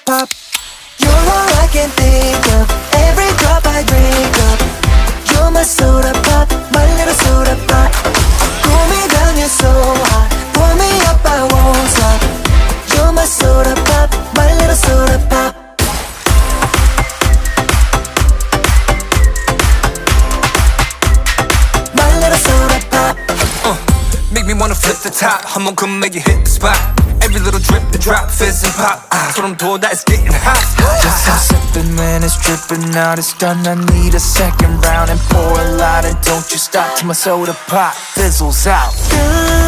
pop. You're all I can think of, every drop I drink up. You're my soda pop, my little soda pop. Cool me down, you're so hot, pull me up, I won't stop. You're my soda pop, my little soda pop. My little soda pop. Make me wanna flip the top, 한번 come make you hit the spot. Every little drip and drop, fizz and pop. 소름 돋아, it's getting hot. Just I'm sipping when it's dripping out. It's done, I need a second round and pour a lot. And don't you stop till my soda pop fizzles out. Good.